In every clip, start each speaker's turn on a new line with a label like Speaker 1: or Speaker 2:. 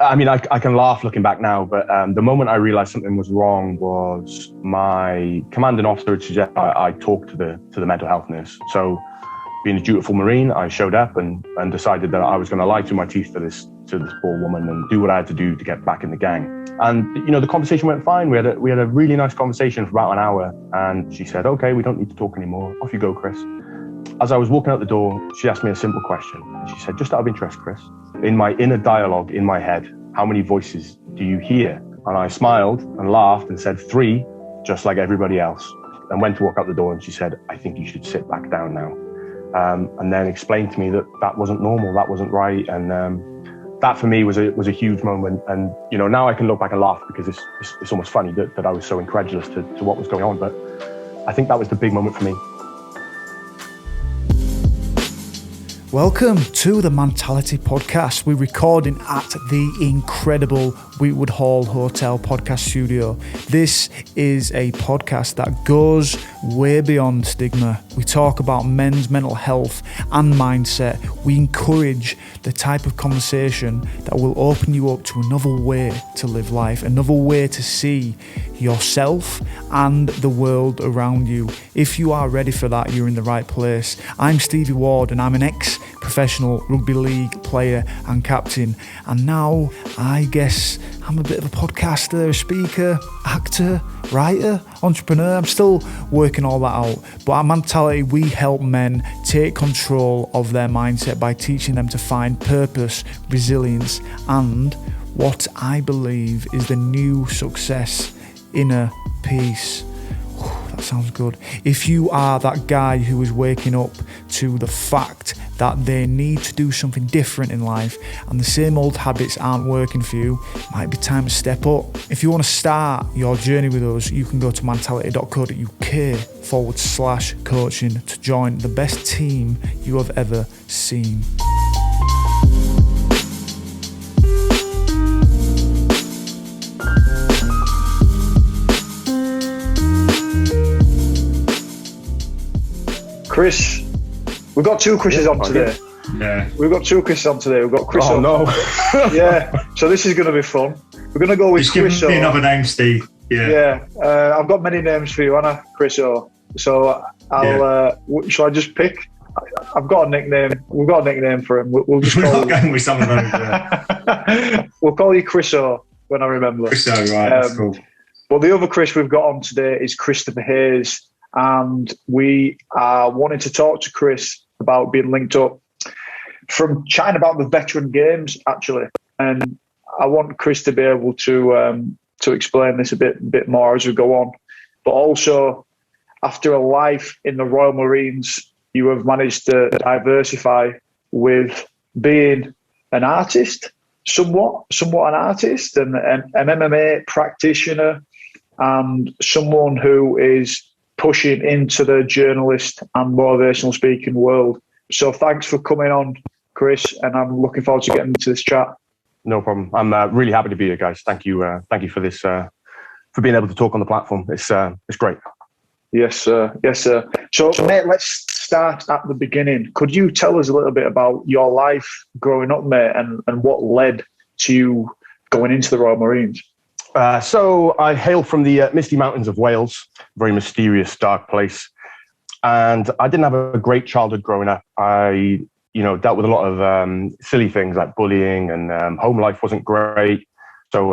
Speaker 1: I mean, I can laugh looking back now, but the moment I realized something was wrong was my commanding officer had suggested I talk to the mental health nurse. So being a dutiful Marine, I showed up and decided that I was going to lie through my teeth to this poor woman and do what I had to do to get back in the gang. And, you know, the conversation went fine. We had a really nice conversation for about an hour. And she said, okay, we don't need to talk anymore. Off you go, Chris. As I was walking out the door, she asked me a simple question. She said, just out of interest, Chris, in my inner dialogue in my head, how many voices do you hear? And I smiled and laughed and said 3, just like everybody else, and went to walk out the door. And she said, I think you should sit back down now. And then explained to me that wasn't normal, that wasn't right. And that for me was a huge moment. And, you know, now I can look back and laugh because it's almost funny that I was so incredulous to what was going on. But I think that was the big moment for me.
Speaker 2: Welcome to the Mantality podcast. We're recording at the incredible Wheatwood Hall Hotel podcast studio. This is a podcast that goes way beyond stigma. We talk about men's mental health and mindset. We encourage the type of conversation that will open you up to another way to live life, another way to see yourself and the world around you. If you are ready for that, you're in the right place. I'm Stevie Ward and I'm an ex-professional rugby league player and captain. And now I guess I'm a bit of a podcaster, a speaker, actor, writer, entrepreneur. I'm still working all that out. But at Mantality, we help men take control of their mindset by teaching them to find purpose, resilience, and what I believe is the new success, inner peace. That sounds good. If you are that guy who is waking up to the fact that they need to do something different in life and the same old habits aren't working for you, it might be time to step up. If you want to start your journey with us, you can go to mantality.co.uk/coaching to join the best team you have ever seen.
Speaker 3: Chris, we've got 2 Chris's on today.
Speaker 4: Yeah.
Speaker 3: We've got 2 Chris's on today. We've got Chris.
Speaker 1: Oh, no.
Speaker 3: Yeah. So this is going to be fun. We're going to go with Chris.
Speaker 4: Give me another name, Steve. Yeah.
Speaker 3: I've got many names for you, Anna. Chris. So shall I just pick? I've got a nickname. We've got a nickname for him. We'll just
Speaker 4: We're
Speaker 3: call
Speaker 4: not going with some of them. Yeah.
Speaker 3: We'll call you Chris O when I remember.
Speaker 4: Chris O, right. That's cool.
Speaker 3: Well, the other Chris we've got on today is Christopher Hayes. And we are wanting to talk to Chris about being linked up from chatting about the veteran games, actually. And I want Chris to be able to explain this a bit more as we go on. But also, after a life in the Royal Marines, you have managed to diversify with being an artist, somewhat an artist, and an MMA practitioner, and someone who is pushing into the journalist and motivational speaking world. So thanks for coming on, Chris, and I'm looking forward to getting into this chat.
Speaker 1: No problem. I'm really happy to be here, guys. Thank you for this, for being able to talk on the platform. It's great.
Speaker 3: Yes, sir. Yes, sir. So, mate, let's start at the beginning. Could you tell us a little bit about your life growing up, mate, and what led to you going into the Royal Marines?
Speaker 1: So I hail from the misty mountains of Wales, very mysterious, dark place. And I didn't have a great childhood growing up. I, dealt with a lot of silly things like bullying, and home life wasn't great. So,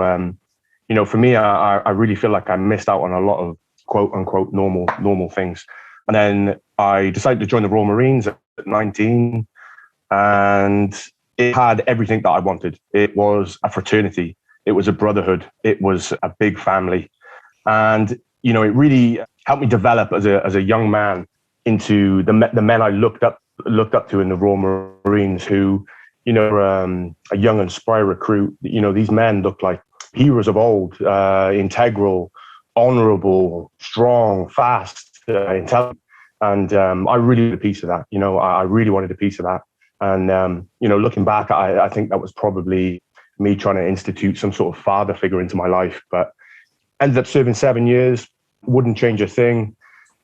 Speaker 1: for me, I really feel like I missed out on a lot of quote unquote normal things. And then I decided to join the Royal Marines at 19, and it had everything that I wanted. It was a fraternity. It was a brotherhood. It was a big family. And, it really helped me develop as a young man into the men I looked up to in the Royal Marines, who, a young and spry recruit. These men looked like heroes of old, integral, honorable, strong, fast, intelligent. And I really wanted a piece of that. I really wanted a piece of that. And, looking back, I think that was probably me trying to institute some sort of father figure into my life, but ended up serving 7 years, wouldn't change a thing.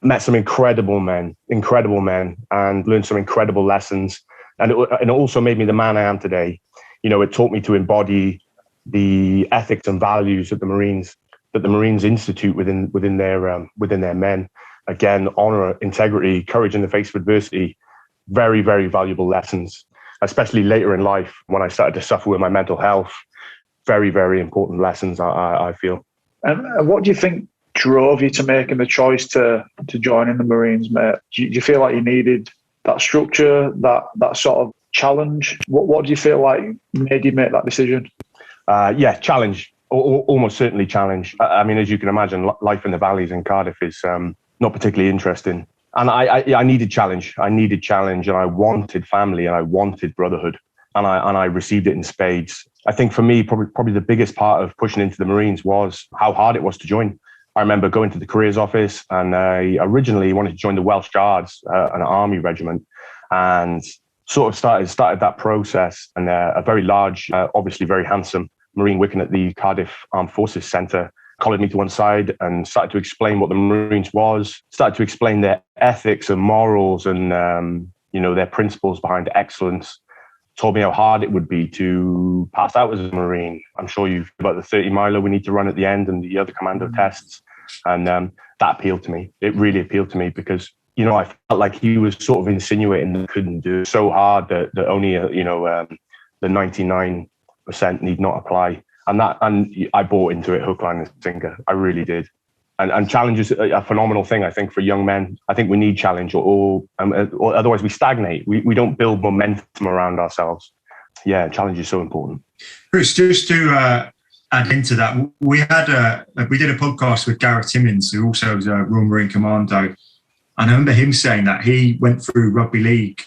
Speaker 1: Met some incredible men, and learned some incredible lessons. And it also made me the man I am today. It taught me to embody the ethics and values that the Marines institute within their men. Again, honor, integrity, courage in the face of adversity, very, very valuable lessons, especially later in life when I started to suffer with my mental health. Very, very important lessons, I feel.
Speaker 3: And what do you think drove you to making the choice to join in the Marines, mate? Do you feel like you needed that structure, that sort of challenge? What do you feel like made you make that decision?
Speaker 1: Challenge. Almost certainly challenge. I mean, as you can imagine, life in the valleys in Cardiff is not particularly interesting. And I needed challenge. And I wanted family and I wanted brotherhood. And I received it in spades. I think for me, probably the biggest part of pushing into the Marines was how hard it was to join. I remember going to the careers office, and I originally wanted to join the Welsh Guards, an army regiment, and sort of started that process. And a very large, obviously very handsome Marine Wiccan at the Cardiff Armed Forces Centre collared me to one side and started to explain what the Marines was, started to explain their ethics and morals and their principles behind excellence. Told me how hard it would be to pass out as a Marine. I'm sure you've about the 30 miler we need to run at the end and the other commando tests. And that appealed to me. It really appealed to me because, I felt like he was sort of insinuating that I couldn't do it so hard that only, the 99% need not apply. And I bought into it hook, line and sinker. I really did. And challenge is a phenomenal thing, I think, for young men. I think we need challenge or otherwise we stagnate. We don't build momentum around ourselves. Yeah, challenge is so important.
Speaker 4: Chris, just to add into that, we did a podcast with Gareth Timmins, who also was a Royal Marine Commando. And I remember him saying that he went through rugby league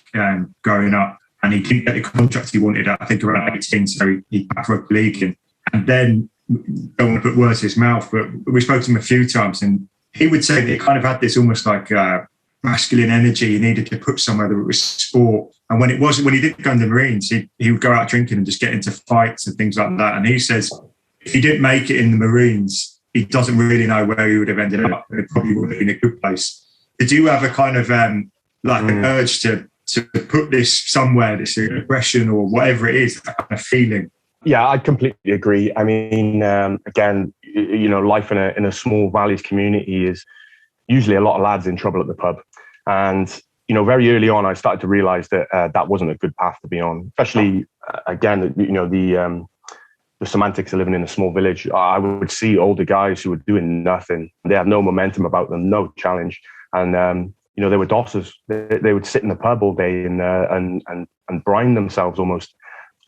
Speaker 4: growing up and he didn't get the contract he wanted at, I think, around 18, so he backed rugby league in. And then, don't want to put words in his mouth, but we spoke to him a few times and he would say that he kind of had this almost like masculine energy he needed to put somewhere, that it was sport. And when he didn't go in the Marines, he would go out drinking and just get into fights and things like that. And he says, if he didn't make it in the Marines, he doesn't really know where he would have ended up. And it probably would have been a good place. Did you have a kind of an urge to put this somewhere, this aggression or whatever it is, that kind of feeling?
Speaker 1: Yeah, I completely agree. I mean, again, life in a small valleys community is usually a lot of lads in trouble at the pub. And, very early on, I started to realize that that wasn't a good path to be on, especially, again, the semantics of living in a small village. I would see older guys who were doing nothing. They had no momentum about them, no challenge. And, they were dossers. They would sit in the pub all day and brine themselves almost.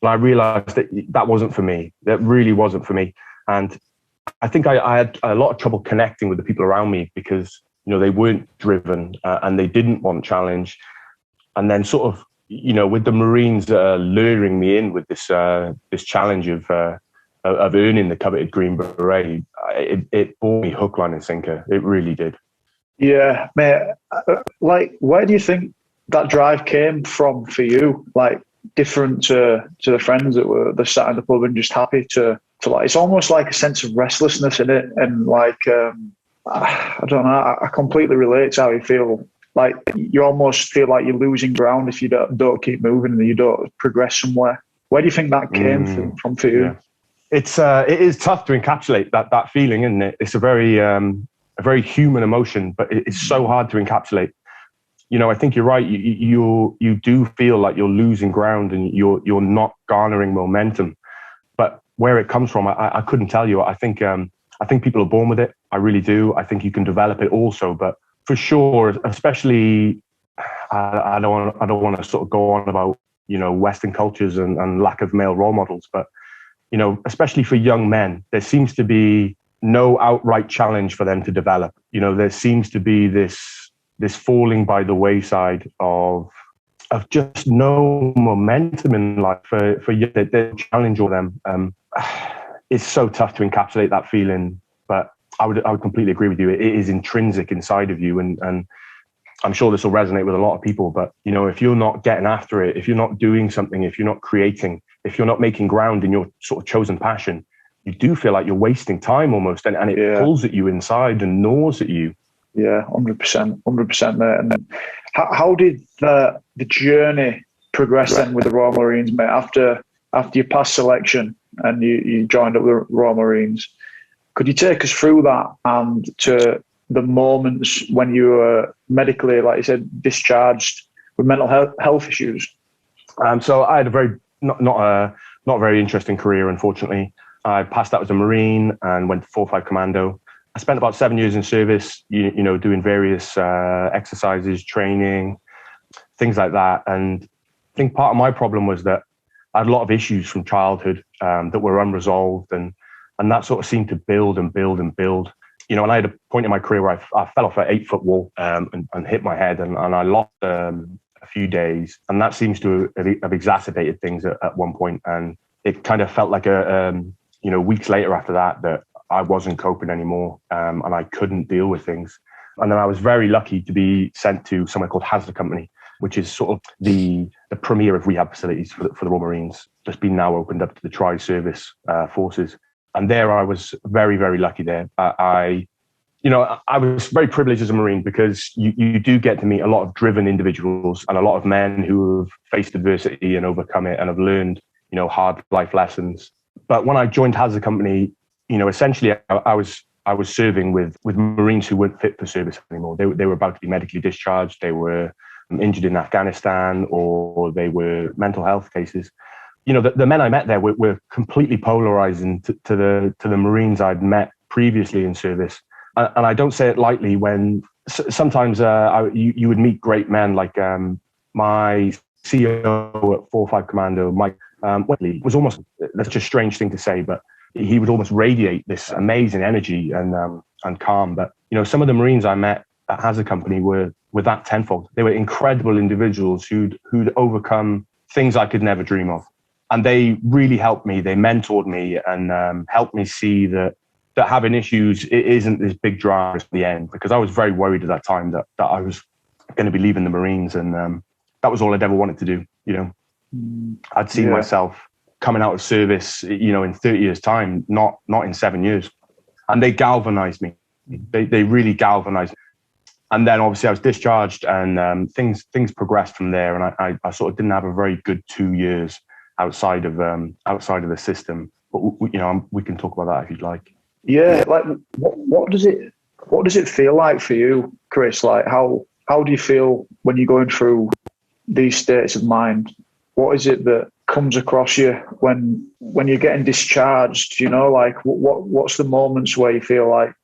Speaker 1: And I realized that wasn't for me. That really wasn't for me. And I think I had a lot of trouble connecting with the people around me because, they weren't driven and they didn't want challenge. And then sort of, with the Marines luring me in with this challenge of earning the coveted Green Beret, it brought me hook, line and sinker. It really did.
Speaker 3: Yeah, mate. Where do you think that drive came from for you? Different to the friends that sat in the pub and just happy to it's almost like a sense of restlessness in it, and I don't know, I completely relate to how you feel. You almost feel like you're losing ground if you don't keep moving and you don't progress somewhere. Where do you think that came from for you?
Speaker 1: Yeah. It is tough to encapsulate that feeling, isn't it? It's a very human emotion, but it's so hard to encapsulate. I think you're right. You do feel like you're losing ground and you're not garnering momentum. But where it comes from, I couldn't tell you. I think people are born with it. I really do. I think you can develop it also. But for sure, especially, I don't want to sort of go on about Western cultures and lack of male role models. But especially for young men, there seems to be no outright challenge for them to develop. There seems to be this falling by the wayside of just no momentum in life for the challenge or them. It's so tough to encapsulate that feeling, but I would completely agree with you. It is intrinsic inside of you, and I'm sure this will resonate with a lot of people. But if you're not getting after it, if you're not doing something, if you're not creating, if you're not making ground in your sort of chosen passion, you do feel like you're wasting time almost, and it pulls at you inside and gnaws at you.
Speaker 3: Yeah, 100%, mate. And how did the journey progress then with the Royal Marines, mate? After you passed selection, and you joined up with the Royal Marines. Could you take us through that and to the moments when you were medically, like you said, discharged with mental health issues?
Speaker 1: So I had a very not a very interesting career, unfortunately. I passed out as a Marine and went to 4-5 Commando. I spent about 7 years in service, you know, doing various exercises, training, things like that. And I think part of my problem was that I had a lot of issues from childhood that were unresolved, and that sort of seemed to build and build and build. You know, and I had a point in my career where I fell off an 8-foot wall and hit my head, and I lost a few days, and that seems to have exacerbated things at one point. And it kind of felt like weeks later after that I wasn't coping anymore, and I couldn't deal with things. And then I was very lucky to be sent to somewhere called Hazard Company, which is sort of the premier of rehab facilities for the Royal Marines. Just been now opened up to the tri-service forces. And there I was very, very lucky there. I was very privileged as a Marine because you do get to meet a lot of driven individuals and a lot of men who have faced adversity and overcome it and have learned, you know, hard life lessons. But when I joined Hazard Company, you know, essentially I was serving with Marines who weren't fit for service anymore. They were about to be medically discharged. They were injured in Afghanistan, or they were mental health cases. You know, the men I met there were completely polarizing to the Marines I'd met previously in service. And I don't say it lightly when sometimes you would meet great men like my CEO at 4-5 Commando, Mike Whitley, was almost, that's just a strange thing to say, but he would almost radiate this amazing energy and calm. But, you know, some of the Marines I met at Hazard Company were that tenfold. They were incredible individuals who'd overcome things I could never dream of. And they really helped me. They mentored me and helped me see that having issues, it isn't this big drama at the end, because I was very worried at that time that I was going to be leaving the Marines, and that was all I'd ever wanted to do. You know, I'd seen myself coming out of service, you know, in 30 years' time, not in 7 years. And they galvanized me. They really galvanized me. And then obviously I was discharged, and things progressed from there. And I sort of didn't have a very good 2 years outside of the system. But you know, we can talk about that if you'd like.
Speaker 3: Yeah, like what does it feel like for you, Chris? Like how do you feel when you're going through these states of mind? What is it that comes across you when you're getting discharged? You know, like what's the moments where you feel like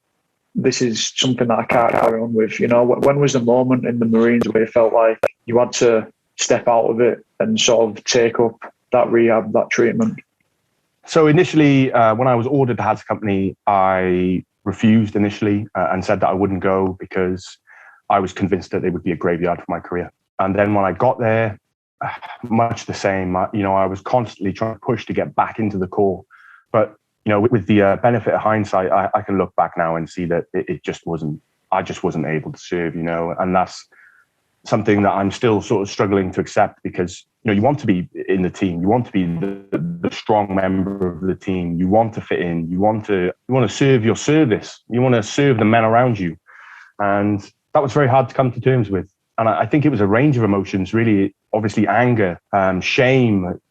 Speaker 3: this is something that I can't carry on with? You know, when was the moment in the Marines where you felt like you had to step out of it and sort of take up that rehab, that treatment?
Speaker 1: So initially, when I was ordered to Hazard Company, I refused initially and said that I wouldn't go because I was convinced that it would be a graveyard for my career. And then when I got there, much the same. I was constantly trying to push to get back into the Corps. But, you know, with the benefit of hindsight, I can look back now and see that it just wasn't, I just wasn't able to serve, you know, and that's something that I'm still sort of struggling to accept, because, you know, you want to be in the team, you want to be the strong member of the team, you want to fit in, you want to serve your service, you want to serve the men around you. And that was very hard to come to terms with. And I think it was a range of emotions, really, obviously anger, shame,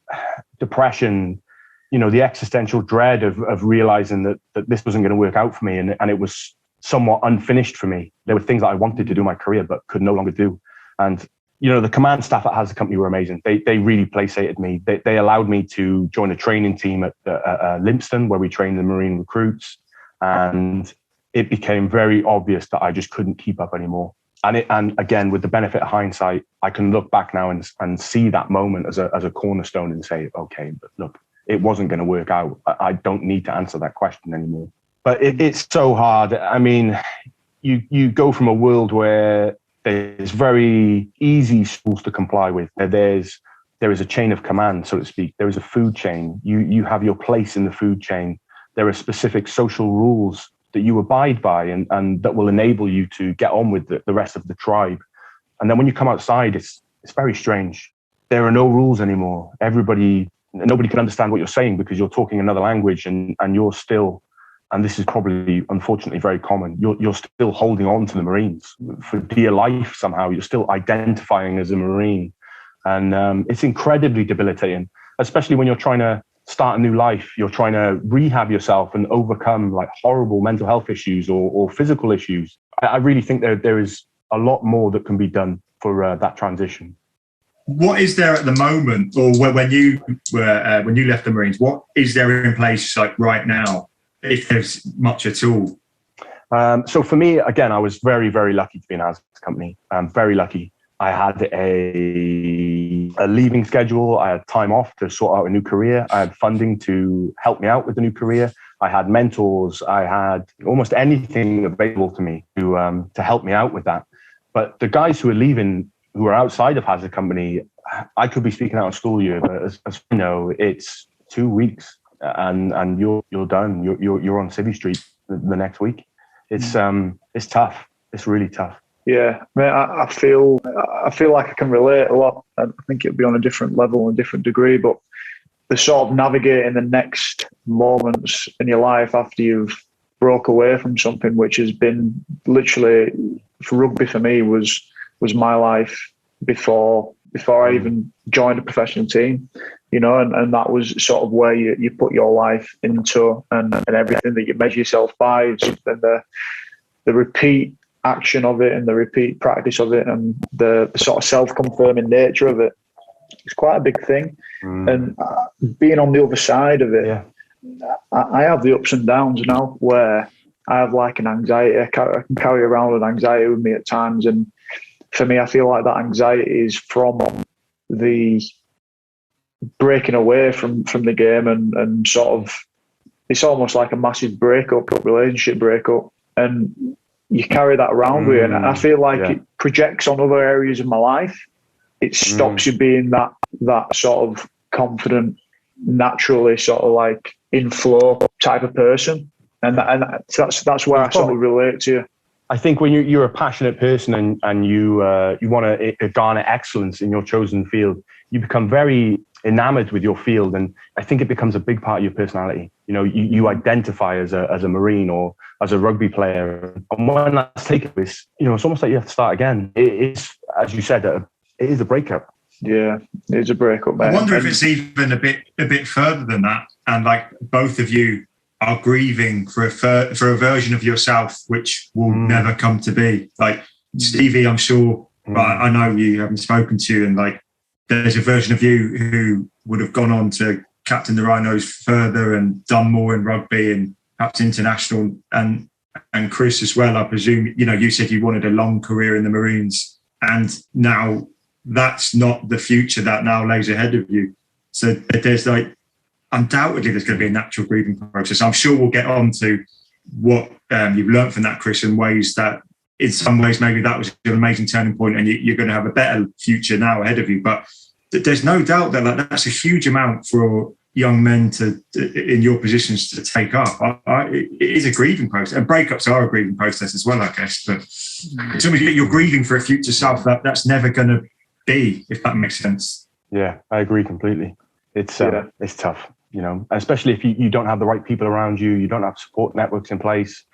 Speaker 1: depression, you know, the existential dread of realizing that this wasn't going to work out for me. And it was somewhat unfinished for me. There were things that I wanted to do in my career, but could no longer do. And, you know, the command staff at Hazard Company were amazing. They really placated me. They allowed me to join a training team at Limpston, where we trained the Marine recruits. And it became very obvious that I just couldn't keep up anymore. And again, with the benefit of hindsight, I can look back now and see that moment as a cornerstone and say, okay, but look, it wasn't going to work out. I don't need to answer that question anymore. But it's so hard. I mean, you go from a world where there's very easy rules to comply with. There is a chain of command, so to speak. There is a food chain. You have your place in the food chain. There are specific social rules that you abide by and that will enable you to get on with the rest of the tribe. And then when you come outside, it's very strange. There are no rules anymore. Nobody can understand what you're saying because you're talking another language, and you're still, and this is probably unfortunately very common, you're still holding on to the Marines for dear life somehow. You're still identifying as a Marine. And it's incredibly debilitating, especially when you're trying to start a new life. You're trying to rehab yourself and overcome like horrible mental health issues or physical issues. I really think there is a lot more that can be done for that transition.
Speaker 4: What is there at the moment, or when you left the Marines? What is there in place like right now, if there's much at all?
Speaker 1: So for me, again, I was very, very lucky to be in a housing company. Very lucky. I had a leaving schedule. I had time off to sort out a new career. I had funding to help me out with the new career. I had mentors. I had almost anything available to me to help me out with that. But the guys who are leaving, who are outside of hazard company, I could be speaking out of school year, but as you know, it's 2 weeks and you're done. You're on Civvy Street the next week. It's tough. It's really tough.
Speaker 3: Yeah, I feel like I can relate a lot. I think it'll be on a different level and a different degree, but the sort of navigating the next moments in your life after you've broke away from something which has been literally, for rugby for me, was my life before I even joined a professional team, you know, and that was sort of where you put your life into and everything that you measure yourself by, and the repeat action of it and the repeat practice of it and the sort of self-confirming nature of it. It's quite a big thing. And being on the other side of it, I have the ups and downs now where I have like an anxiety. I can carry around an anxiety with me at times. And for me, I feel like that anxiety is from the breaking away from the game and sort of, it's almost like a massive relationship breakup. And you carry that around with you. And I feel like it projects on other areas of my life. It stops you being that sort of confident, naturally sort of like in flow type of person. And that's where I sort of relate to you.
Speaker 1: I think when you're a passionate person and you want to garner excellence in your chosen field, you become very enamored with your field, and I think it becomes a big part of your personality. You know, you identify as a Marine or as a rugby player, and when that's taken, it's almost like you have to start again. It's, as you said, it is a breakup.
Speaker 3: Yeah, it's a breakup, man.
Speaker 4: I wonder if it's even a bit further than that, and like both of you are grieving for a version of yourself which will never come to be. Like Stevie, I'm sure, but I know you haven't spoken to you, and like there's a version of you who would have gone on to captain the Rhinos further and done more in rugby and perhaps international, and Chris as well. I presume, you said you wanted a long career in the Marines, and now that's not the future that now lays ahead of you. So there's undoubtedly there's going to be a natural grieving process. I'm sure we'll get on to what you've learned from that, Chris, in ways that in some ways maybe that was an amazing turning point and you're going to have a better future now ahead of you. But there's no doubt that that's a huge amount for young men in your positions to take up. It is a grieving process, and breakups are a grieving process as well, I guess. But you're grieving for a future self that's never going to be, if that makes sense.
Speaker 1: Yeah, I agree completely. It's tough, especially if you don't have the right people around you, you don't have support networks in place.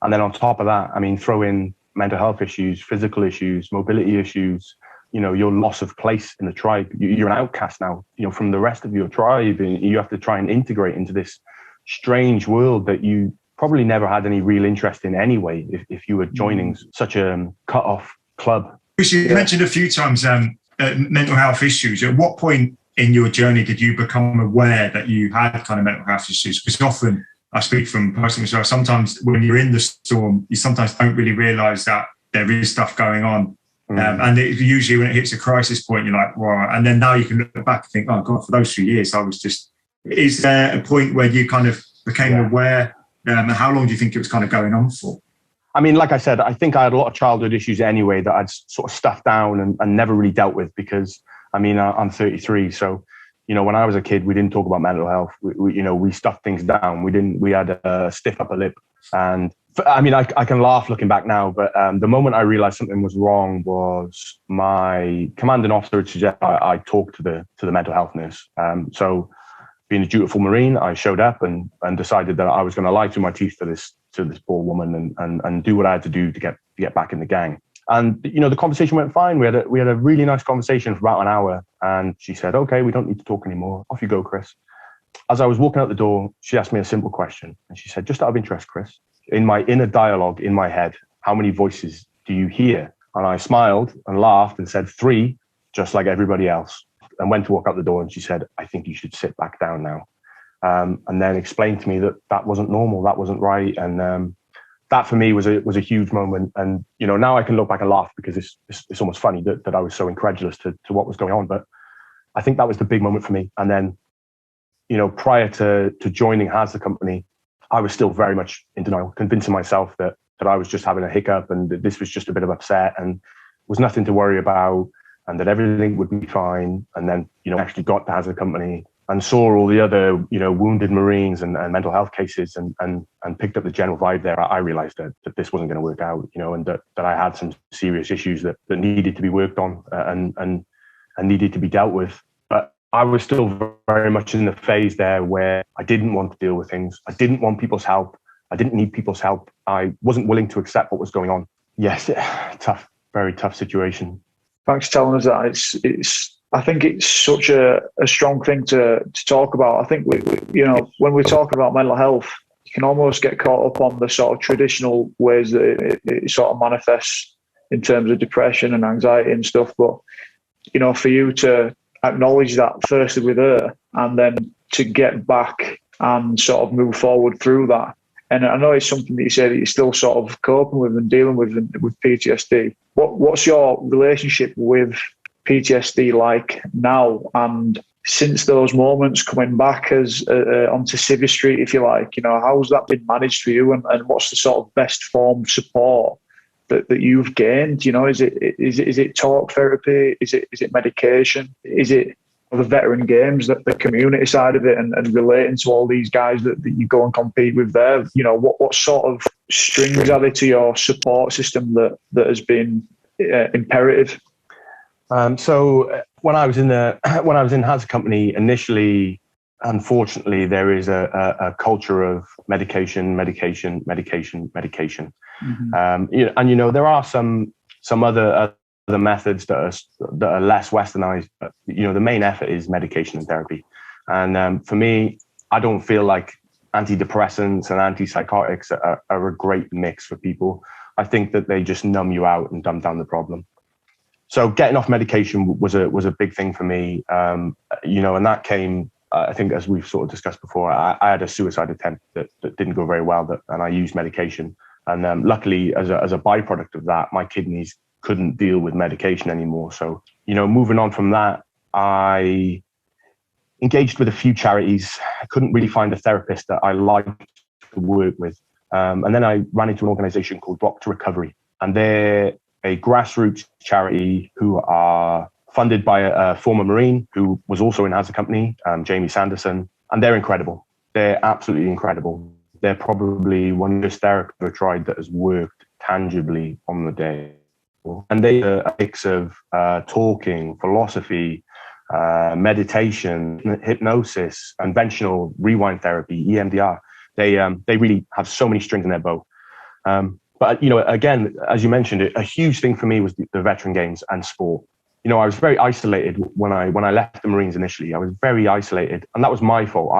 Speaker 1: And then on top of that, I mean, throw in mental health issues, physical issues, mobility issues, your loss of place in the tribe. You're an outcast now, from the rest of your tribe, and you have to try and integrate into this strange world that you probably never had any real interest in anyway, if you were joining such a cut-off club.
Speaker 4: You mentioned a few times mental health issues. At what point in your journey did you become aware that you had kind of mental health issues? Because often, I speak from personal experience, sometimes when you're in the storm, you sometimes don't really realise that there is stuff going on. And usually when it hits a crisis point, you're like, wow. And then now you can look back and think, oh God, for those few years, I was just... Is there a point where you kind of became aware? And how long do you think it was kind of going on for?
Speaker 1: I mean, like I said, I think I had a lot of childhood issues anyway that I'd sort of stuffed down and never really dealt with because, I mean, I'm 33. So, when I was a kid, we didn't talk about mental health. We stuffed things down. We had a stiff upper lip. And I mean, I can laugh looking back now, but the moment I realized something was wrong was my commanding officer had suggested I talk to the mental health nurse. So being a dutiful Marine, I showed up and decided that I was going to lie through my teeth to this poor woman and do what I had to do to get back in the gang. And, the conversation went fine. We had a really nice conversation for about an hour. And she said, okay, we don't need to talk anymore. Off you go, Chris. as I was walking out the door, she asked me a simple question. And she said, just out of interest, Chris, in my inner dialogue in my head, how many voices do you hear? And I smiled and laughed and said 3, just like everybody else, and went to walk out the door. And she said, I think you should sit back down now. And then explained to me that that wasn't normal, that wasn't right. And that for me was a huge moment. And, you know, now I can look back and laugh because it's almost funny that I was so incredulous to what was going on. But I think that was the big moment for me. And then, you know, prior to joining Has the company, I was still very much in denial, convincing myself that I was just having a hiccup and that this was just a bit of upset and was nothing to worry about and that everything would be fine. And then, you know, actually got to Has the company and saw all the other, you know, wounded Marines and mental health cases and picked up the general vibe there. I realized that this wasn't going to work out, you know, and that I had some serious issues that needed to be worked on and needed to be dealt with. But I was still very much in the phase there where I didn't want to deal with things. I didn't want people's help. I didn't need people's help. I wasn't willing to accept what was going on. Yes, tough, very tough situation.
Speaker 3: Thanks for telling us that. I think it's such a strong thing to talk about. I think we, you know, when we're talking about mental health, you can almost get caught up on the sort of traditional ways that it sort of manifests in terms of depression and anxiety and stuff. But, you know, for you to acknowledge that firstly with her and then to get back and sort of move forward through that. And I know it's something that you say that you're still sort of coping with and dealing with PTSD. What's your relationship with PTSD like now? And since those moments coming back as onto Civvy Street, if you like, you know, how's that been managed for you? And what's the sort of best form of support that you've gained? You know, is it talk therapy? Is it medication? Is it the veteran games, that the community side of it and relating to all these guys that you go and compete with there? You know, what sort of strings are there to your support system that has been imperative?
Speaker 1: So when I was in Has Company initially, unfortunately, there is a culture of medication. Mm-hmm. You know, there are some other methods that are less westernized, but you know, the main effort is medication and therapy. And for me, I don't feel like antidepressants and antipsychotics are a great mix for people. I think that they just numb you out and dumb down the problem. So getting off medication was a big thing for me, you know, and that came, I think, as we've sort of discussed before, I had a suicide attempt that didn't go very well, and I used medication. And luckily, as a byproduct of that, my kidneys couldn't deal with medication anymore. So, you know, moving on from that, I engaged with a few charities. I couldn't really find a therapist that I liked to work with. And then I ran into an organization called Rock to Recovery, and they're a grassroots charity who are funded by a former Marine who was also in Has a Company, Jamie Sanderson, and they're incredible. They're absolutely incredible. They're probably one of the best therapists I've ever tried that has worked tangibly on the day. And they are a mix of talking, philosophy, meditation, hypnosis, conventional rewind therapy, EMDR. They really have so many strings in their bow. But, you know, again, as you mentioned, a huge thing for me was the veteran games and sport. You know, I was very isolated when I left the Marines initially. I was very isolated, and that was my fault.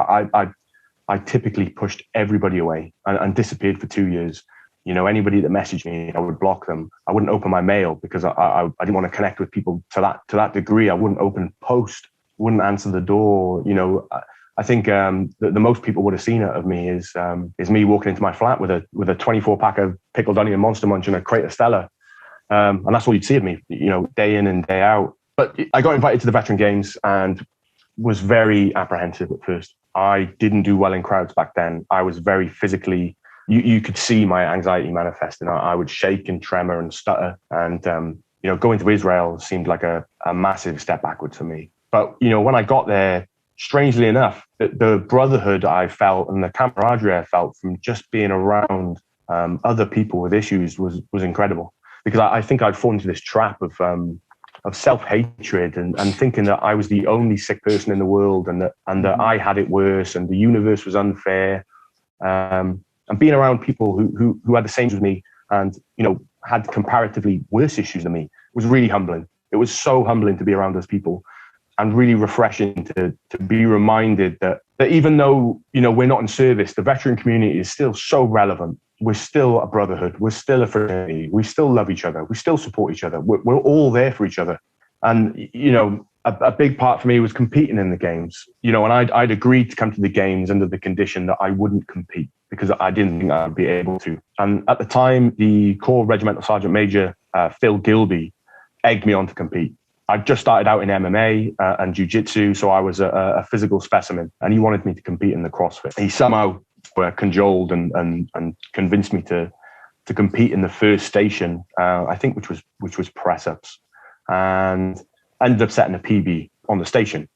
Speaker 1: I typically pushed everybody away and disappeared for 2 years. You know, anybody that messaged me, I would block them. I wouldn't open my mail because I didn't want to connect with people to that degree. I wouldn't open post, wouldn't answer the door. You know, I think the most people would have seen it of me is me walking into my flat with a 24-pack of pickled onion Monster Munch and a crate of Stella, and that's all you'd see of me, you know, day in and day out. But I got invited to the veteran games and was very apprehensive at first. I didn't do well in crowds back then. I was very physically. You could see my anxiety manifesting. I would shake and tremor and stutter, and you know, going to Israel seemed like a massive step backwards for me. But you know, when I got there, strangely enough, the brotherhood I felt and the camaraderie I felt from just being around other people with issues was incredible. Because I think I'd fallen into this trap of self-hatred and thinking that I was the only sick person in the world and that I had it worse and the universe was unfair. And being around people who had the same as me and, you know, had comparatively worse issues than me was really humbling. It was so humbling to be around those people. and really refreshing to be reminded that even though, we're not in service, the veteran community is still so relevant. We're still a brotherhood. We're still a fraternity. We still love each other. We still support each other. We're all there for each other. And, a big part for me was competing in the games, and I'd agreed to come to the games under the condition that I wouldn't compete because I didn't think I'd be able to. And at the time, the Corps Regimental Sergeant Major, Phil Gilby, egged me on to compete. I just started out in MMA and jiu-jitsu, so I was a physical specimen, and he wanted me to compete in the CrossFit. He somehow cajoled and convinced me to compete in the first station, I think, which was press-ups, and ended up setting a PB on the station.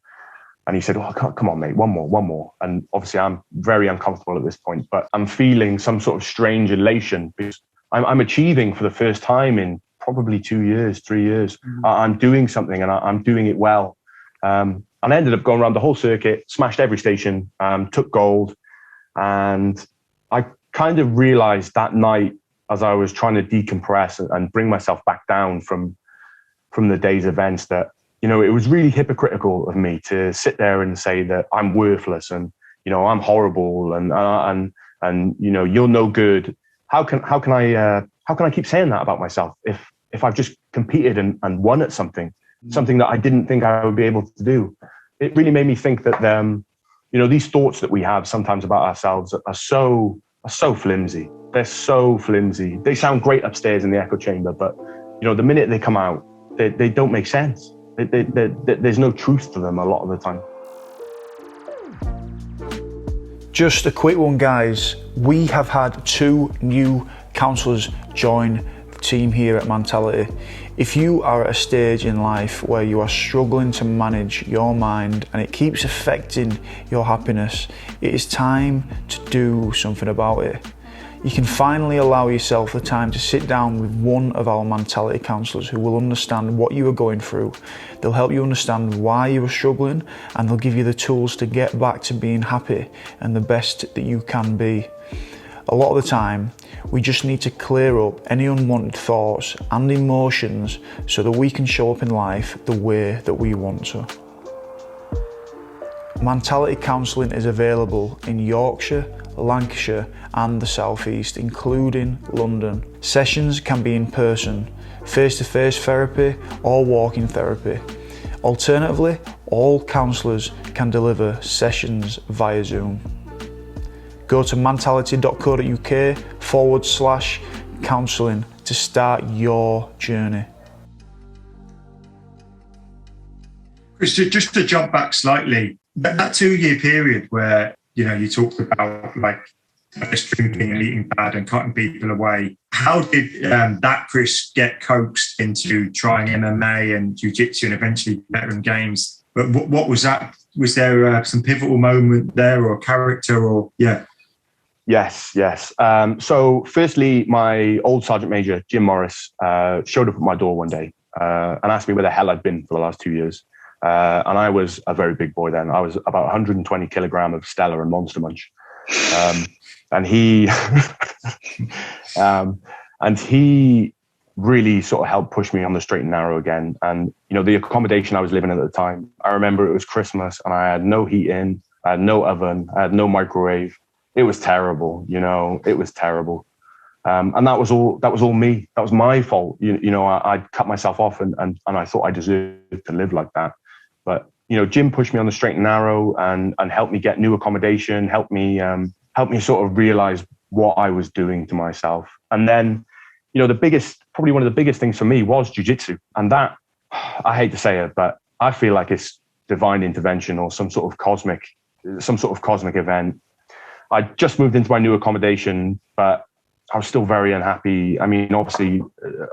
Speaker 1: And he said, "Oh, come on, mate, one more." And obviously, I'm very uncomfortable at this point, but I'm feeling some sort of strange elation because I'm achieving for the first time in probably 2 years, 3 years. I'm doing something, and I'm doing it well. And I ended up going around the whole circuit, smashed every station, took gold. And I kind of realized that night, as I was trying to decompress and bring myself back down from the day's events, that, it was really hypocritical of me to sit there and say that I'm worthless and, I'm horrible and you're no good. How can I keep saying that about myself if I've just competed and won at something that I didn't think I would be able to do? It really made me think that, these thoughts that we have sometimes about ourselves are so flimsy. They're so flimsy. They sound great upstairs in the echo chamber, but, the minute they come out, they don't make sense. There's no truth to them a lot of the time.
Speaker 2: Just a quick one, guys. We have had 2 new counsellors join the team here at Mantality. If you are at a stage in life where you are struggling to manage your mind and it keeps affecting your happiness, it is time to do something about it. You can finally allow yourself the time to sit down with one of our Mantality counsellors who will understand what you are going through. They'll help you understand why you are struggling, and they'll give you the tools to get back to being happy and the best that you can be. A lot of the time, we just need to clear up any unwanted thoughts and emotions so that we can show up in life the way that we want to. Mantality counselling is available in Yorkshire, Lancashire and the South East, including London. Sessions can be in person, face-to-face therapy or walking therapy. Alternatively, all counsellors can deliver sessions via Zoom. Go to mantality.co.uk/counselling to start your journey.
Speaker 4: Chris, just to jump back slightly, that 2-year period where, you talked about like just drinking and eating bad and cutting people away. How did that Chris get coaxed into trying MMA and jiu-jitsu and eventually veteran games? But what was that? Was there some pivotal moment there or character or, yeah?
Speaker 1: Yes. So firstly, my old Sergeant Major, Jim Morris, showed up at my door one day and asked me where the hell I'd been for the last 2 years. And I was a very big boy then. I was about 120 kilogram of Stella and Monster Munch. And he really sort of helped push me on the straight and narrow again. And, the accommodation I was living in at the time, I remember it was Christmas and I had no heating, I had no oven, I had no microwave. It was terrible, it was terrible. And that was all me. That was my fault. I'd cut myself off and I thought I deserved to live like that. But, Jim pushed me on the straight and narrow and helped me get new accommodation, helped me sort of realize what I was doing to myself. And then, probably one of the biggest things for me was jiu-jitsu. And that, I hate to say it, but I feel like it's divine intervention or some sort of cosmic event. I just moved into my new accommodation, but I was still very unhappy. I mean, obviously,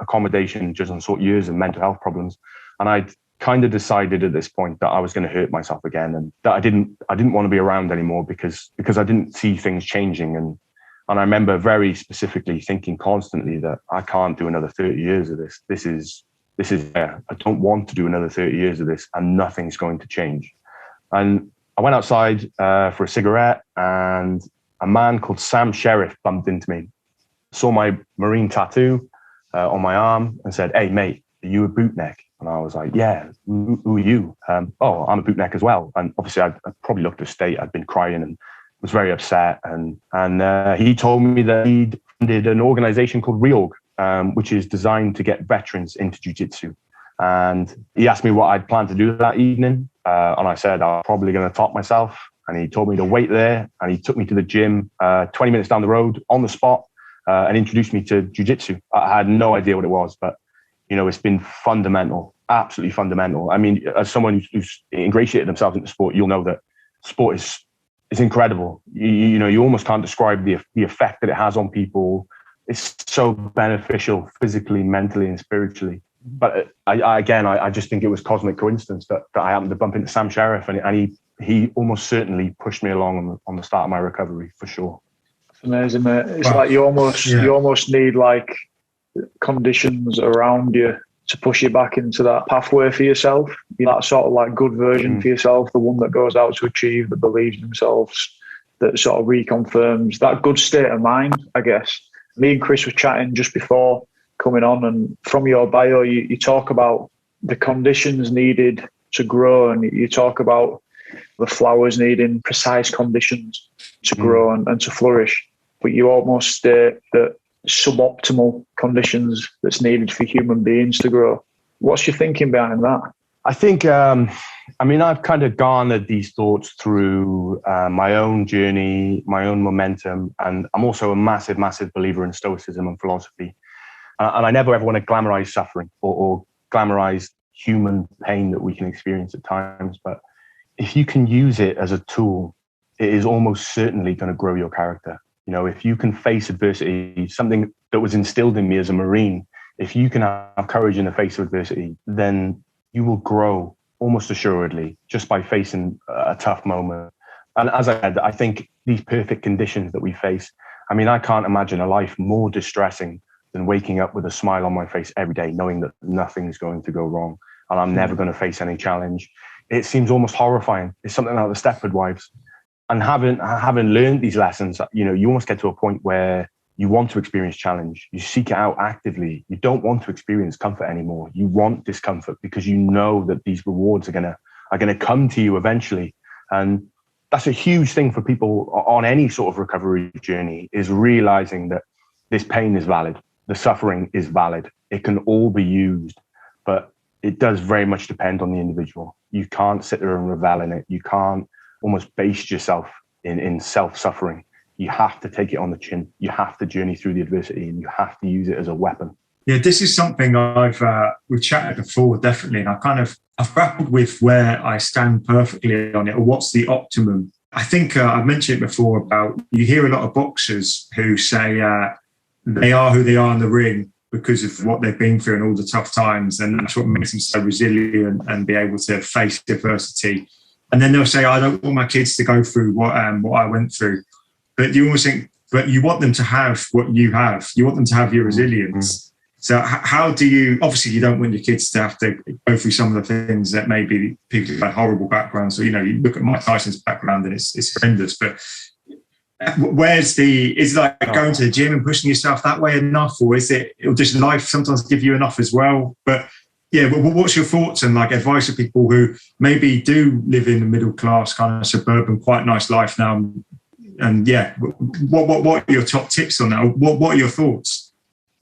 Speaker 1: accommodation just unsought years of mental health problems. And I kind of decided at this point that I was going to hurt myself again and that I didn't want to be around anymore because I didn't see things changing. And I remember very specifically thinking constantly that I can't do another 30 years of this. This is I don't want to do another 30 years of this and nothing's going to change. And I went outside for a cigarette and a man called Sam Sheriff bumped into me, saw my Marine tattoo on my arm and said, "Hey, mate, are you a bootneck?" I And I was like, yeah, who are you? Oh, I'm a bootneck as well. And obviously I probably looked at state. I'd been crying and was very upset. And he told me that he'd funded an organization called Reorg, which is designed to get veterans into jiu-jitsu. And he asked me what I'd planned to do that evening. And I said, I'm probably going to top myself. And he told me to wait there. And he took me to the gym 20 minutes down the road on the spot and introduced me to jiu-jitsu. I had no idea what it was, but, you know, it's been fundamental, absolutely fundamental. I mean, as someone who's ingratiated themselves into sport, you'll know that sport is incredible. You know, you almost can't describe the effect that it has on people. It's so beneficial physically, mentally, and spiritually. But I just think it was cosmic coincidence that I happened to bump into Sam Sheriff, and he almost certainly pushed me along on the start of my recovery, for sure.
Speaker 3: It's amazing, mate. It's like you almost need like conditions around you to push you back into that pathway for yourself. You're that sort of like good version for yourself, the one that goes out to achieve, that believes in themselves, that sort of reconfirms that good state of mind, I guess. Me and Chris were chatting just before coming on, and from your bio, you talk about the conditions needed to grow, and you talk about the flowers needing precise conditions to grow and to flourish. But you almost state that suboptimal conditions that's needed for human beings to grow. What's your thinking behind that?
Speaker 1: I think, I've kind of garnered these thoughts through my own journey, my own momentum. And I'm also a massive, massive believer in stoicism and philosophy. And I never ever want to glamorize suffering or glamorize human pain that we can experience at times. But if you can use it as a tool, it is almost certainly going to grow your character. You know, if you can face adversity, something that was instilled in me as a Marine, if you can have courage in the face of adversity, then you will grow almost assuredly just by facing a tough moment. And as I said, I think these perfect conditions that we face, I mean, I can't imagine a life more distressing than waking up with a smile on my face every day, knowing that nothing's going to go wrong and I'm never going to face any challenge. It seems almost horrifying. It's something like the Stepford Wives. And having learned these lessons, you know, you almost get to a point where you want to experience challenge. You seek it out actively. You don't want to experience comfort anymore. You want discomfort because you know that these rewards are gonna come to you eventually. And that's a huge thing for people on any sort of recovery journey, is realizing that this pain is valid. The suffering is valid. It can all be used, but it does very much depend on the individual. You can't sit there and revel in it. You can't almost base yourself in self-suffering. You have to take it on the chin. You have to journey through the adversity, and you have to use it as a weapon.
Speaker 4: Yeah, this is something we've chatted before, definitely. And I've grappled with where I stand perfectly on it, or what's the optimum. I think I've mentioned it before about, you hear a lot of boxers who say they are who they are in the ring because of what they've been through and all the tough times. And that's what makes them so resilient and be able to face adversity. And then they'll say, I don't want my kids to go through what I went through. But you always think, but you want them to have what you have. You want them to have your resilience. So how do you, obviously you don't want your kids to have to go through some of the things that maybe people who had horrible backgrounds. So, you know, you look at Mike Tyson's background and it's horrendous, but is it like going to the gym and pushing yourself that way enough? Or it'll just life sometimes give you enough as well? But yeah, what's your thoughts and like advice for people who maybe do live in the middle class, kind of suburban, quite nice life now? And yeah, what are your top tips on that? What are your thoughts?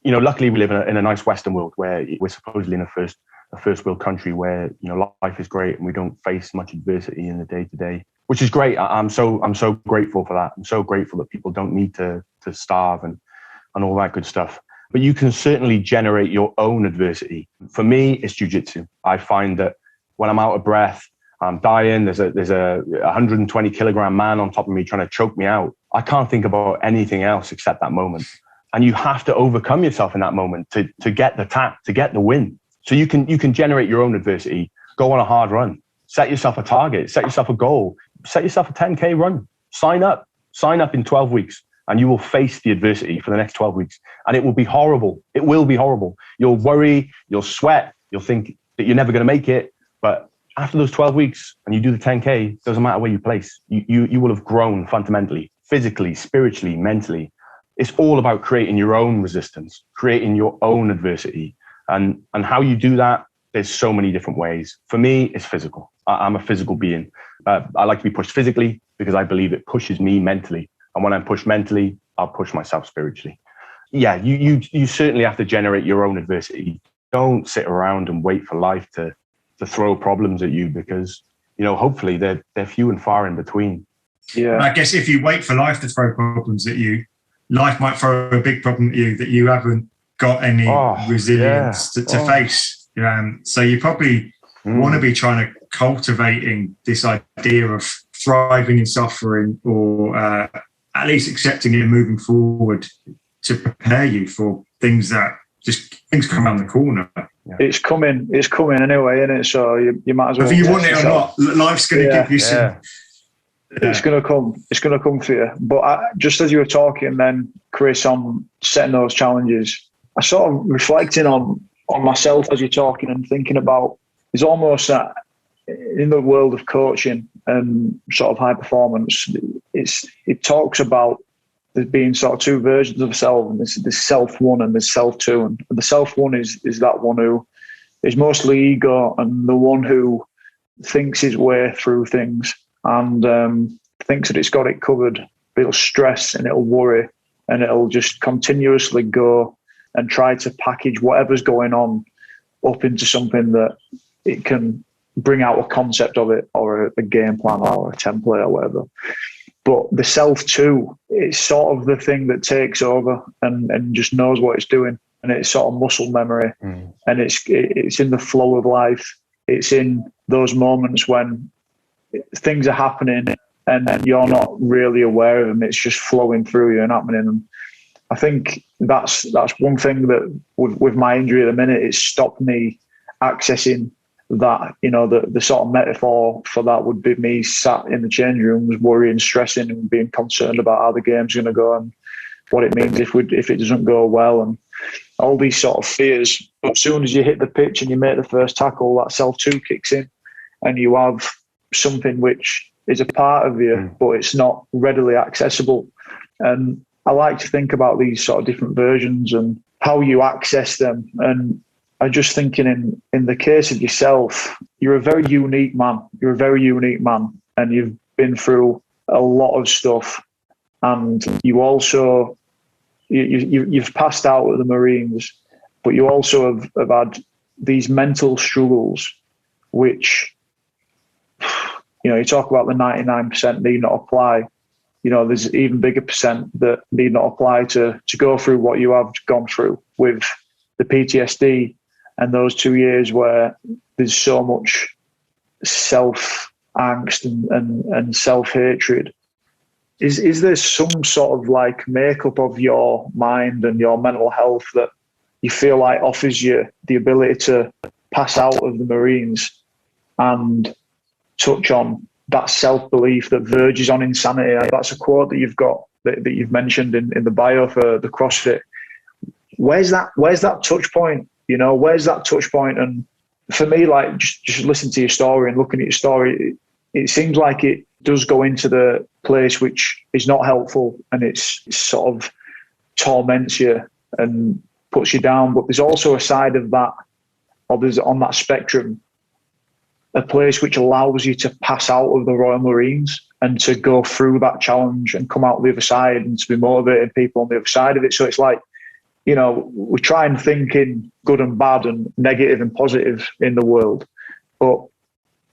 Speaker 1: You know, luckily we live in a nice Western world where we're supposedly in a first world country where, you know, life is great and we don't face much adversity in the day to day, which is great. I'm so grateful for that. I'm so grateful that people don't need to starve and all that good stuff. But you can certainly generate your own adversity. For me, it's jiu-jitsu. I find that when I'm out of breath, I'm dying, there's a 120 kilogram man on top of me trying to choke me out. I can't think about anything else except that moment. And you have to overcome yourself in that moment to get the tap, to get the win. So you can generate your own adversity, go on a hard run, set yourself a target, set yourself a goal, set yourself a 10K run, sign up in 12 weeks. And you will face the adversity for the next 12 weeks. And it will be horrible. It will be horrible. You'll worry, you'll sweat, you'll think that you're never going to make it. But after those 12 weeks and you do the 10K, it doesn't matter where you place. You will have grown fundamentally, physically, spiritually, mentally. It's all about creating your own resistance, creating your own adversity. And how you do that, there's so many different ways. For me, it's physical. I'm a physical being. I like to be pushed physically because I believe it pushes me mentally. And when I'm pushed mentally, I'll push myself spiritually. Yeah, you certainly have to generate your own adversity. Don't sit around and wait for life to throw problems at you, because, you know, hopefully they're few and far in between.
Speaker 3: Yeah.
Speaker 4: And I guess if you wait for life to throw problems at you, life might throw a big problem at you that you haven't got any resilience to face. So you probably want to be trying to cultivating this idea of thriving in suffering, or at least accepting it and moving forward to prepare you for things come around the corner.
Speaker 3: Yeah. It's coming anyway, isn't it? So you might as well.
Speaker 4: Whether you want it or not, life's going to give you some.
Speaker 3: Yeah. It's going to come. It's going to come for you. But just as you were talking then, Chris, on setting those challenges, I sort of reflecting on myself as you're talking and thinking about, it's almost that in the world of coaching and sort of high performance, it talks about there being sort of two versions of self, and there's self one and there's self two. And the self one is that one who is mostly ego and the one who thinks his way through things and thinks that it's got it covered, but it'll stress and it'll worry and it'll just continuously go and try to package whatever's going on up into something that it can bring out a concept of it, or a game plan or a template or whatever. But the self too, it's sort of the thing that takes over and just knows what it's doing. And it's sort of muscle memory. And it's in the flow of life. It's in those moments when things are happening and you're not really aware of them. It's just flowing through you and happening. And I think that's one thing that with my injury at the minute, it's stopped me accessing that. You know, the sort of metaphor for that would be me sat in the change rooms worrying, stressing and being concerned about how the game's going to go and what it means if it doesn't go well, and all these sort of fears. But as soon as you hit the pitch and you make the first tackle, that self-2 kicks in and you have something which is a part of you, but it's not readily accessible. And I like to think about these sort of different versions and how you access them. And I'm just thinking in the case of yourself, you're a very unique man. You're a very unique man, and you've been through a lot of stuff. And you also, you've passed out of the Marines, but you also have had these mental struggles, which, you know, you talk about the 99% need not apply. You know, there's even bigger percent that need not apply to go through what you have gone through with the PTSD and those 2 years where there's so much self-angst and self-hatred. Is there some sort of like makeup of your mind and your mental health that you feel like offers you the ability to pass out of the Marines and touch on that self-belief that verges on insanity? That's a quote that you've got that you've mentioned in the bio for the CrossFit. Where's that touch point? You know, where's that touch point? And for me, like just listening to your story and looking at your story, it seems like it does go into the place which is not helpful, and it sort of torments you and puts you down. But there's also a side of that, or there's on that spectrum, a place which allows you to pass out of the Royal Marines and to go through that challenge and come out the other side and to be motivating people on the other side of it. So it's like, you know, we try and think in good and bad and negative and positive in the world. But,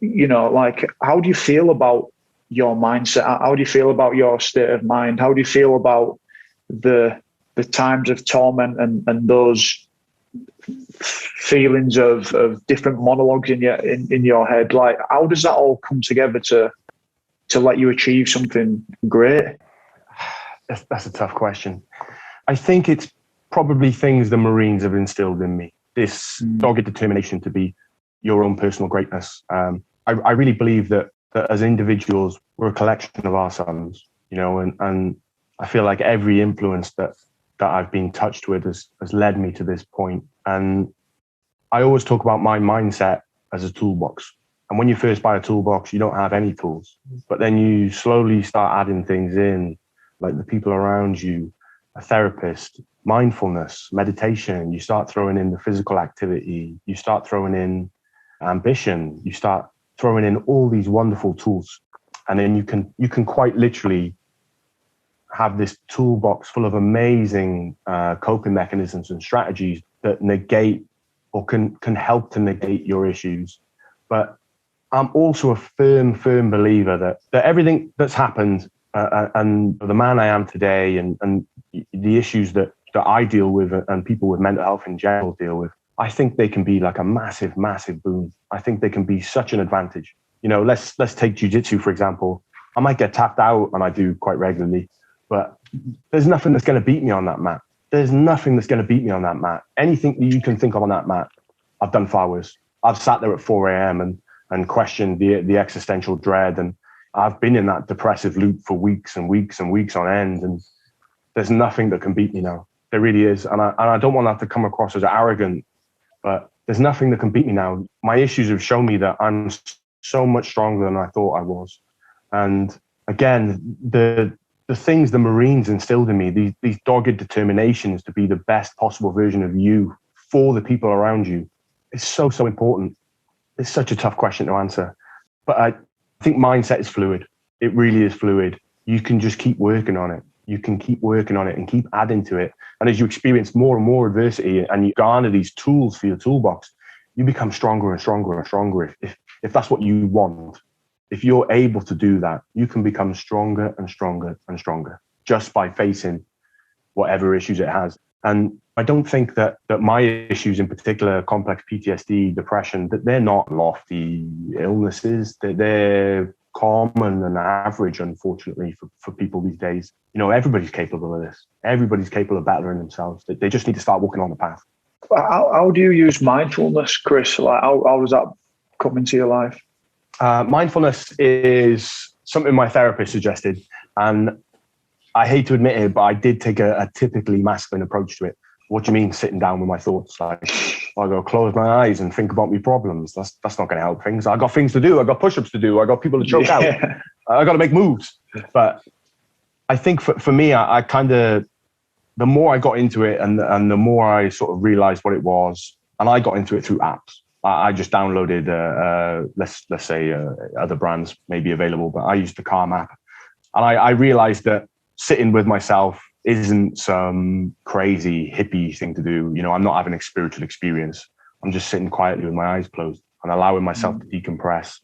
Speaker 3: you know, like, how do you feel about your mindset? How do you feel about your state of mind? How do you feel about the times of torment and those feelings of different monologues in your head? Like, how does that all come together to let you achieve something great?
Speaker 1: That's a tough question. I think it's probably things the Marines have instilled in me. This dogged determination to be your own personal greatness. I really believe that as individuals, we're a collection of our sons, you know, and I feel like every influence that I've been touched with has led me to this point. And I always talk about my mindset as a toolbox. And when you first buy a toolbox, you don't have any tools, but then you slowly start adding things in, like the people around you, a therapist, mindfulness, meditation, you start throwing in the physical activity, you start throwing in ambition, you start throwing in all these wonderful tools. And then you can quite literally have this toolbox full of amazing coping mechanisms and strategies that negate or can help to negate your issues. But I'm also a firm believer that everything that's happened and the man I am today and the issues that I deal with and people with mental health in general deal with, I think they can be like a massive boon. I think they can be such an advantage. You know, let's take jiu-jitsu, for example. I might get tapped out, and I do quite regularly, but there's nothing that's going to beat me on that mat. There's nothing that's going to beat me on that mat. Anything that you can think of on that mat, I've done far worse. I've sat there at 4 a.m. and questioned the existential dread, and I've been in that depressive loop for weeks and weeks and weeks on end, and there's nothing that can beat me now. There really is. And I don't want that to come across as arrogant, but there's nothing that can beat me now. My issues have shown me that I'm so much stronger than I thought I was. And again, the things the Marines instilled in me, these dogged determinations to be the best possible version of you for the people around you, is so important. It's such a tough question to answer. But I think mindset is fluid. It really is fluid. You can just keep working on it. You can keep working on it and keep adding to it. And as you experience more and more adversity and you garner these tools for your toolbox, you become stronger and stronger and stronger. If that's what you want, if you're able to do that, you can become stronger and stronger and stronger just by facing whatever issues it has. And I don't think that my issues, in particular, complex PTSD, depression, that they're not lofty illnesses. They're common and average, unfortunately, for people these days. You know, everybody's capable of this. Everybody's capable of bettering themselves. They just need to start walking on the path.
Speaker 3: How do you use mindfulness, Chris? Like, how does that come into your life?
Speaker 1: Mindfulness is something my therapist suggested. And I hate to admit it, but I did take a typically masculine approach to it. What do you mean sitting down with my thoughts? Like, I go close my eyes and think about my problems. That's not going to help things. I got things to do. I got push-ups to do. I got people to choke out. I got to make moves. But I think for me, I kind of, the more I got into it and the more I sort of realized what it was, and I got into it through apps. I just downloaded, let's say other brands may be available, but I used the Calm app. And I realized that sitting with myself isn't some crazy hippie thing to do. You know, I'm not having a spiritual experience. I'm just sitting quietly with my eyes closed and allowing myself to decompress.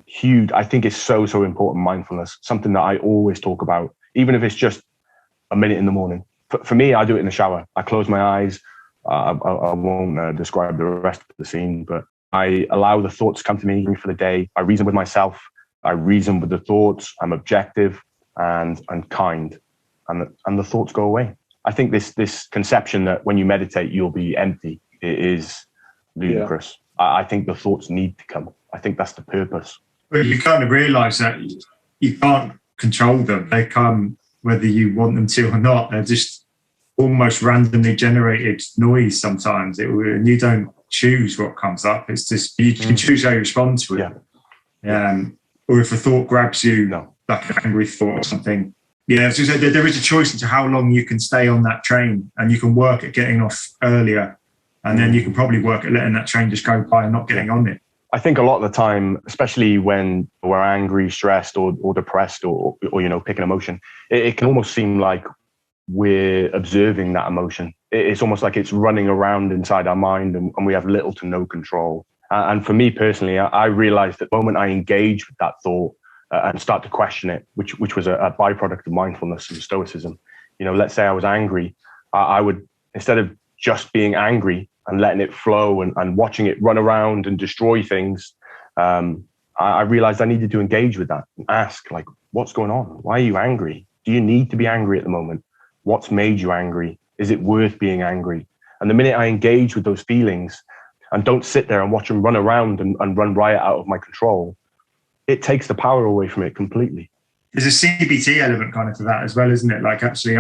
Speaker 1: Huge. I think it's so important, mindfulness, something that I always talk about, even if it's just a minute in the morning. For me, I do it in the shower. I close my eyes. I won't describe the rest of the scene, but I allow the thoughts to come to me for the day. I reason with myself. I reason with the thoughts. I'm objective and kind. And the thoughts go away. I think this conception that when you meditate, you'll be empty is ludicrous. Yeah. I think the thoughts need to come. I think that's the purpose.
Speaker 4: But you kind of realize that you can't control them. They come whether you want them to or not. They're just almost randomly generated noise sometimes. And you don't choose what comes up. It's just, you can choose how you respond to it. Yeah. Or if a thought grabs you, like an angry thought or something, yeah, so there is a choice into how long you can stay on that train, and you can work at getting off earlier, and then you can probably work at letting that train just go by and not getting on it.
Speaker 1: I think a lot of the time, especially when we're angry, stressed, or depressed, or you know, pick an emotion, it can almost seem like we're observing that emotion. It's almost like it's running around inside our mind, and we have little to no control. And for me personally, I realized that the moment I engage with that thought, and start to question it, which was a byproduct of mindfulness and stoicism. You know, let's say I was angry, I would, instead of just being angry and letting it flow and watching it run around and destroy things, I realized I needed to engage with that and ask, like, what's going on? Why are you angry? Do you need to be angry at the moment? What's made you angry? Is it worth being angry? And the minute I engage with those feelings and don't sit there and watch them run around and run riot out of my control, it takes the power away from it completely.
Speaker 4: There's a CBT element kind of to that as well, isn't it? Like actually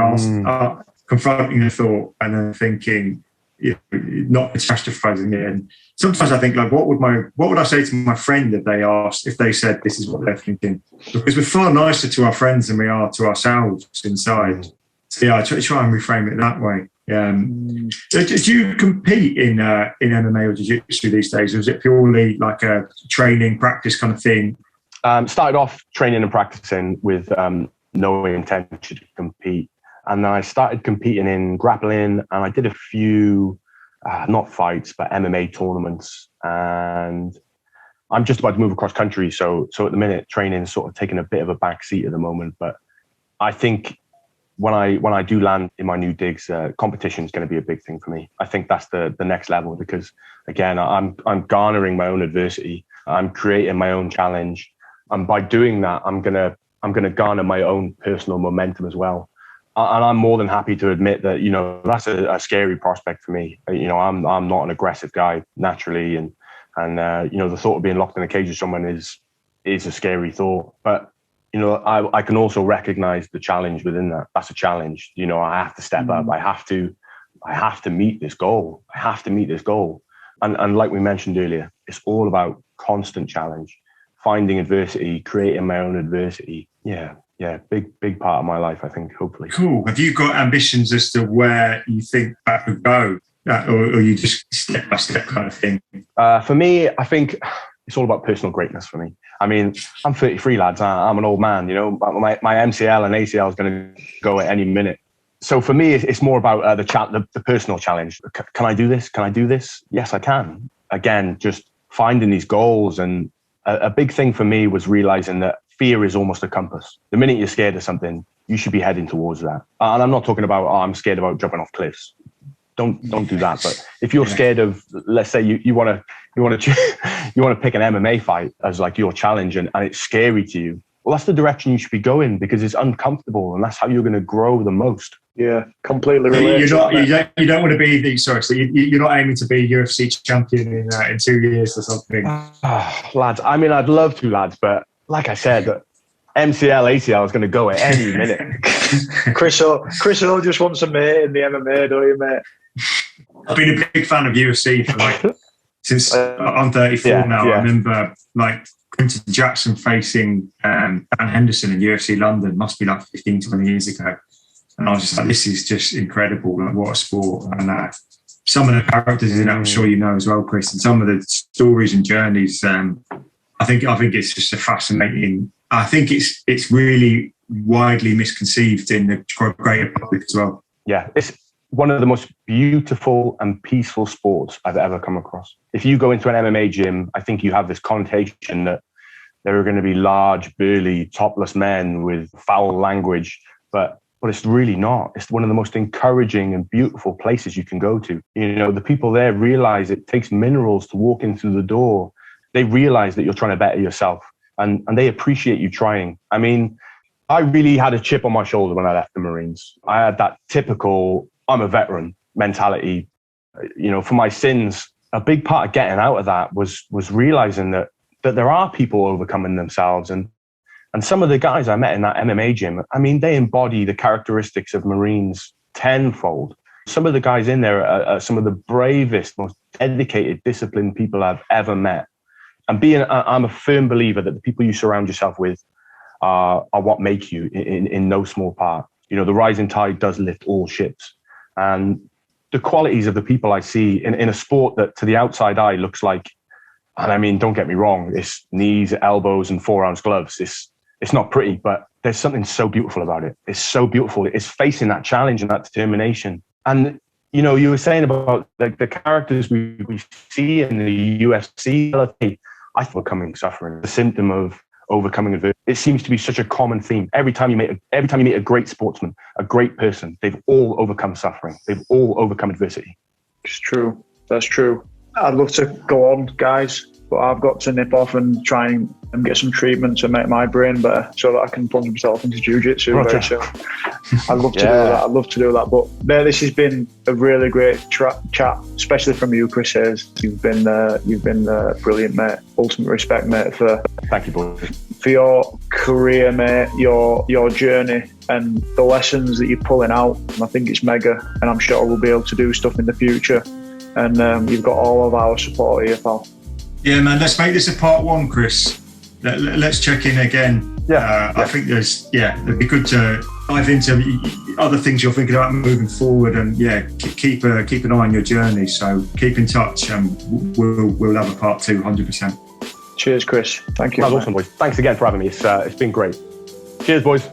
Speaker 4: confronting the thought and then thinking, you know, not catastrophizing it. And sometimes I think, like, what would I say to my friend if they said this is what they're thinking? Because we're far nicer to our friends than we are to ourselves inside. So yeah, I try and reframe it that way. Do you compete in MMA or jiu-jitsu these days, or is it purely like a training practice kind of thing?
Speaker 1: Started off training and practicing with no intention to compete. And then I started competing in grappling, and I did a few, not fights, but MMA tournaments. And I'm just about to move across country. So at the minute, training is sort of taking a bit of a back seat at the moment. But I think when I do land in my new digs, competition is going to be a big thing for me. I think that's the next level, because again, I'm garnering my own adversity. I'm creating my own challenge. And by doing that, I'm gonna garner my own personal momentum as well. And I'm more than happy to admit that, that's a scary prospect for me. I'm not an aggressive guy naturally, and the thought of being locked in a cage with someone is a scary thought. But I can also recognize the challenge within that. That's a challenge. I have to step up. I have to meet this goal. I have to meet this goal. And like we mentioned earlier, it's all about constant challenge, finding adversity, creating my own adversity. Yeah, big part of my life, I think, hopefully.
Speaker 4: Cool. Have you got ambitions as to where you think that would go? Or you just step by step kind of thing?
Speaker 1: For me, I think it's all about personal greatness for me. I mean, I'm 33, lads. I'm an old man, my MCL and ACL is going to go at any minute. So for me, it's more about the personal challenge. Can I do this? Can I do this? Yes, I can. Again, just finding these goals. And a big thing for me was realizing that fear is almost a compass. The minute you're scared of something, you should be heading towards that. And I'm not talking about, I'm scared about jumping off cliffs. Don't do that. But if you're scared of, let's say you want to pick an MMA fight as like your challenge, and it's scary to you, well, that's the direction you should be going, because it's uncomfortable, and that's how you're going to grow the most.
Speaker 3: Yeah, completely related.
Speaker 4: You don't want to be so you're not aiming to be UFC champion in 2 years or something.
Speaker 1: Lads, I mean, I'd love to, lads, but like I said, MCL, ACL is going to go at any minute.
Speaker 3: Chris Hill just wants a mate in the MMA, don't you, mate?
Speaker 4: I've been a big fan of UFC for since I'm 34 now. I remember Quinton Jackson facing Dan Henderson in UFC London, must be 15, 20 years ago. And I was just like, this is just incredible. What a sport. And some of the characters in it, I'm sure you know as well, Chris, and some of the stories and journeys, I think it's just a fascinating. I think it's really widely misconceived in the greater public as well.
Speaker 1: Yeah, it's one of the most beautiful and peaceful sports I've ever come across. If you go into an MMA gym, I think you have this connotation that there are going to be large, burly, topless men with foul language, but it's really not. It's one of the most encouraging and beautiful places you can go to. The people there realize it takes minerals to walk in through the door. They realize that you're trying to better yourself, and they appreciate you trying. I mean, I really had a chip on my shoulder when I left the Marines. I had that typical, I'm a veteran mentality. For my sins, a big part of getting out of that was realizing that there are people overcoming themselves. And some of the guys I met in that MMA gym, I mean, they embody the characteristics of Marines tenfold. Some of the guys in there are some of the bravest, most dedicated, disciplined people I've ever met. And I'm a firm believer that the people you surround yourself with are what make you in no small part. The rising tide does lift all ships. And the qualities of the people I see in a sport that to the outside eye looks like, and I mean, don't get me wrong, it's knees, elbows, and 4-ounce gloves. It's not pretty, but there's something so beautiful about it. It's so beautiful. It's facing that challenge and that determination. And, you were saying about the characters we see in the UFC, I think overcoming suffering, the symptom of overcoming adversity. It seems to be such a common theme. Every time you meet a great sportsman, a great person, they've all overcome suffering. They've all overcome adversity.
Speaker 3: It's true. That's true. I'd love to go on, guys, but I've got to nip off and try and get some treatment to make my brain better so that I can plunge myself into jiu-jitsu very soon. I'd love to do that. I'd love to do that. But mate, this has been a really great chat, especially from you, Chris Hayes. You've been brilliant, mate. Ultimate respect, mate,
Speaker 1: thank you, boys,
Speaker 3: for your career, mate, your journey and the lessons that you're pulling out. I think it's mega, and I'm sure we'll be able to do stuff in the future. And you've got all of our support here, pal.
Speaker 4: Yeah, man. Let's make this a part 1, Chris. Let's check in again.
Speaker 1: Yeah.
Speaker 4: I think it'd be good to dive into other things you're thinking about moving forward, and keep an eye on your journey. So keep in touch, and we'll have a part 2, 100%.
Speaker 3: Cheers, Chris. Thank you.
Speaker 1: That was awesome, boys. Thanks again for having me. It's been great. Cheers, boys.